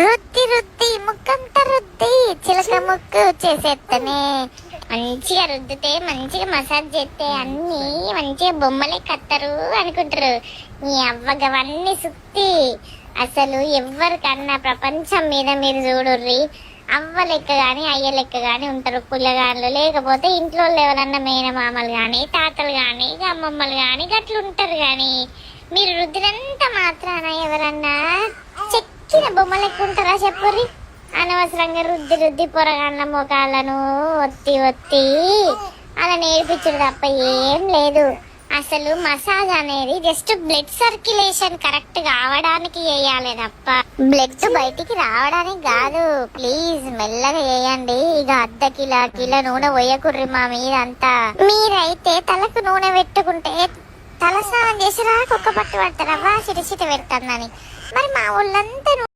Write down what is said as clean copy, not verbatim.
రుద్ది రుద్ది ముక్కంత రుద్ది చిలక ముక్కు చేసేస్తనే మంచిగా రుద్దితే మంచిగా మసాజ్ చేస్తే అన్ని మంచిగా బొమ్మలే కత్తరు అనుకుంటారు. ఈ అవ్వగవన్నీ సుత్తి అసలు ఎవరికన్నా ప్రపంచం మీద మీరు చూడుర్రి అవ్వ లెక్క గాని అయ్య లెక్క గాని ఉంటారు పుల్లగాళ్ళు. లేకపోతే ఇంట్లో ఎవరన్నా మేనమామలు గాని తాతలు గాని అమ్మమ్మలు గాని గట్లుంటారు. గాని మీరు రుద్దినంత మాత్రాన ఎవరన్నా చెక్కిన బొమ్మ లెక్క ఉంటారా చెప్పుర్రి? అనవసరంగా రుద్ది రుద్ది పొరగాళ్ళ ముఖాలను ఒత్తి ఒత్తి అలా నేర్పించడు తప్ప ఏం లేదు. అసలు మసాజ్ అనేది జస్ట్ బ్లడ్ సర్క్యులేషన్ కరెక్ట్ కావడానికి వేయాలి తప్ప బ్లడ్ బయటికి రావడానికి కాదు. ప్లీజ్ మెల్లగా వేయండి. ఇక అర్ధ కిలో నూనె పోయకుర్రి మా మీదంతా. మీరైతే తలకు నూనె పెట్టుకుంటే తలస్నానం చేసిరా కుక్క పట్టు పడతారవ్వా చిట చిట పెడతానని. మరి మా ఊళ్ళంతా